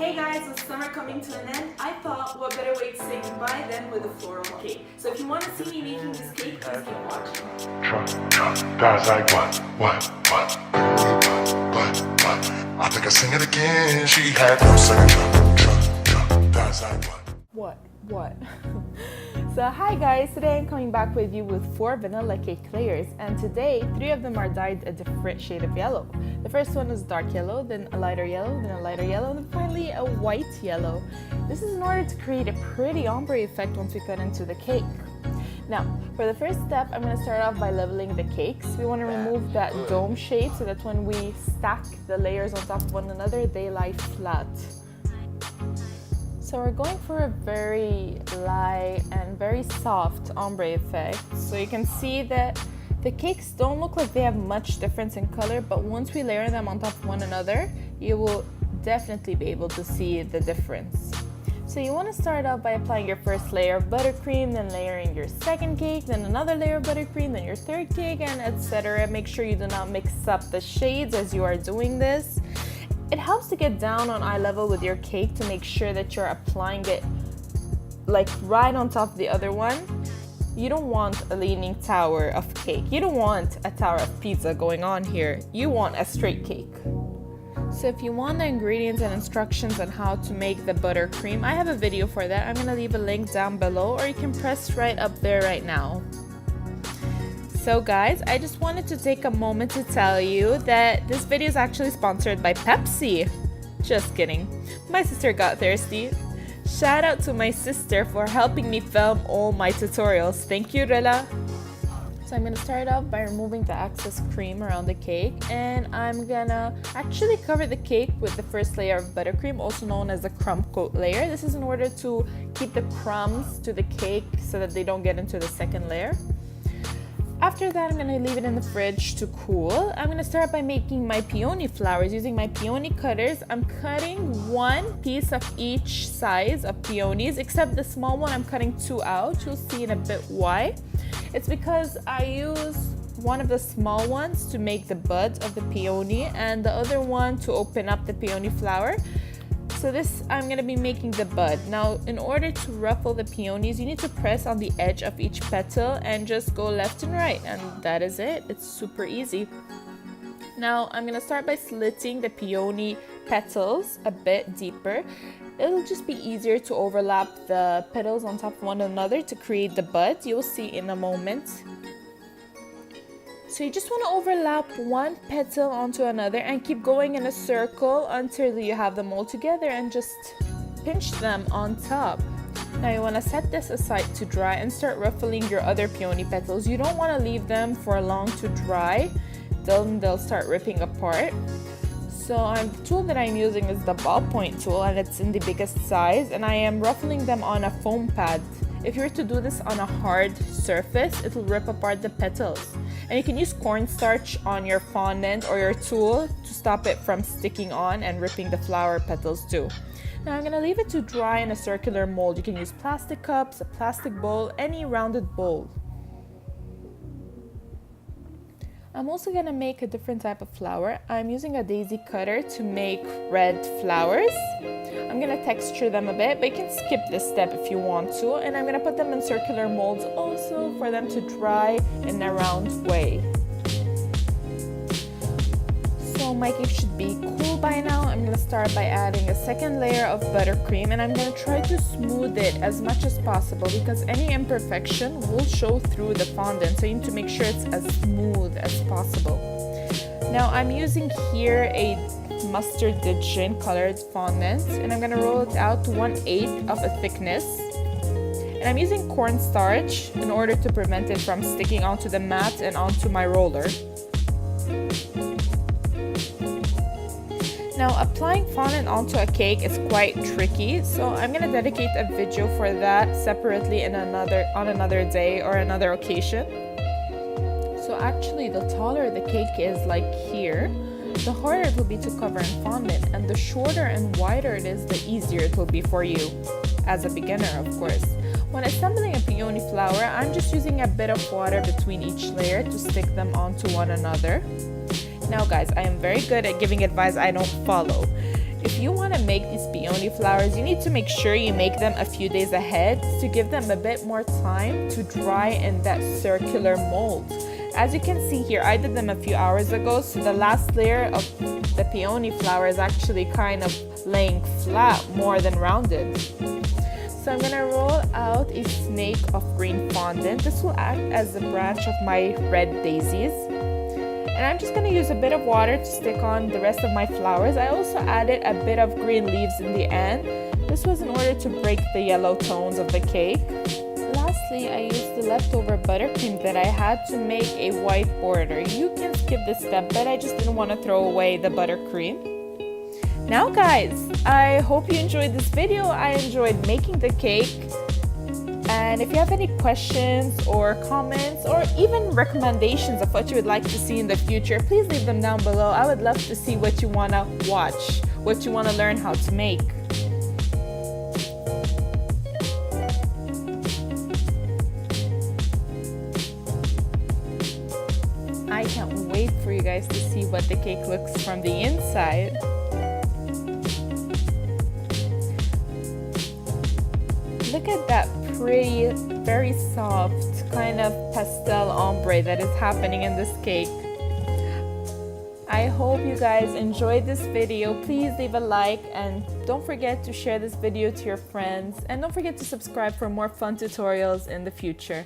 Hey guys, with summer coming to an end, I thought what better way to say goodbye than with a floral cake. So if you want to see me making this cake, please keep watching. Guys like what? I think I sing it again. She had no second. Guys like What? So hi guys, today I'm coming back with you with 4 vanilla cake layers, and today 3 of them are dyed a different shade of yellow. The first one is dark yellow, then a lighter yellow, then a lighter yellow, and then finally a white yellow. This is in order to create a pretty ombre effect once we cut into the cake. Now, for the first step, I'm going to start off by leveling the cakes. We want to remove that dome shade so that when we stack the layers on top of one another, they lie flat. So we're going for a very light and very soft ombre effect. So you can see that the cakes don't look like they have much difference in color, but once we layer them on top of one another, you will definitely be able to see the difference. So you want to start off by applying your first layer of buttercream, then layering your second cake, then another layer of buttercream, then your third cake, and etc. Make sure you do not mix up the shades as you are doing this. It helps to get down on eye level with your cake to make sure that you're applying it like right on top of the other one. You don't want a leaning tower of cake. You don't want a tower of pizza going on here. You want a straight cake. So if you want the ingredients and instructions on how to make the buttercream, I have a video for that. I'm gonna leave a link down below, or you can press right up there right now. So guys, I just wanted to take a moment to tell you that this video is actually sponsored by Pepsi. Just kidding. My sister got thirsty. Shout out to my sister for helping me film all my tutorials. Thank you, Roula. So I'm going to start off by removing the excess cream around the cake, and I'm gonna actually cover the cake with the first layer of buttercream, also known as the crumb coat layer. This is in order to keep the crumbs to the cake so that they don't get into the second layer. After that, I'm going to leave it in the fridge to cool. I'm going to start by making my peony flowers using my peony cutters. I'm cutting 1 piece of each size of peonies, except the small one I'm cutting 2 out. You'll see in a bit why. It's because I use one of the small ones to make the buds of the peony and the other one to open up the peony flower. So this, I'm going to be making the bud. Now, in order to ruffle the peonies, you need to press on the edge of each petal and just go left and right. And that is it. It's super easy. Now, I'm going to start by slitting the peony petals a bit deeper. It'll just be easier to overlap the petals on top of one another to create the buds. You'll see in a moment. So you just want to overlap one petal onto another and keep going in a circle until you have them all together and just pinch them on top. Now you want to set this aside to dry and start ruffling your other peony petals. You don't want to leave them for long to dry, then they'll start ripping apart. So the tool that I'm using is the ballpoint tool, and it's in the biggest size, and I am ruffling them on a foam pad. If you were to do this on a hard surface, it will rip apart the petals. And you can use cornstarch on your fondant or your tool to stop it from sticking on and ripping the flower petals too. Now I'm going to leave it to dry in a circular mold. You can use plastic cups, a plastic bowl, any rounded bowl. I'm also going to make a different type of flower. I'm using a daisy cutter to make red flowers. I'm going to texture them a bit, but you can skip this step if you want to. And I'm going to put them in circular molds also for them to dry in a round way. So my cake should be cool by now. I'm going to start by adding a second layer of buttercream, and I'm going to try to smooth it as much as possible because any imperfection will show through the fondant. So you need to make sure it's as smooth as possible. Now I'm using here a mustard gin colored fondant, and I'm going to roll it out to 1/8 of a thickness. And I'm using cornstarch in order to prevent it from sticking onto the mat and onto my roller. Now, applying fondant onto a cake is quite tricky, so I'm going to dedicate a video for that separately on another day or another occasion. So actually, the taller the cake is, like here, the harder it will be to cover in fondant, and the shorter and wider it is, the easier it will be for you, as a beginner of course. When assembling a peony flower, I'm just using a bit of water between each layer to stick them onto one another. Now guys, I am very good at giving advice I don't follow. If you want to make these peony flowers, you need to make sure you make them a few days ahead to give them a bit more time to dry in that circular mold. As you can see here, I did them a few hours ago, so the last layer of the peony flower is actually kind of laying flat more than rounded. So I'm gonna roll out a snake of green fondant. This will act as a branch of my red daisies. And I'm just gonna use a bit of water to stick on the rest of my flowers. I also added a bit of green leaves in the end. This was in order to break the yellow tones of the cake. Lastly, I used the leftover buttercream that I had to make a white border. You can skip this step, but I just didn't want to throw away the buttercream. Now guys, I hope you enjoyed this video. I enjoyed making the cake. And if you have any questions or comments or even recommendations of what you would like to see in the future, please leave them down below. I would love to see what you want to watch, what you want to learn how to make. I can't wait for you guys to see what the cake looks from the inside. Look at that pretty, very soft kind of pastel ombre that is happening in this cake. I hope you guys enjoyed this video. Please leave a like and don't forget to share this video to your friends, and don't forget to subscribe for more fun tutorials in the future.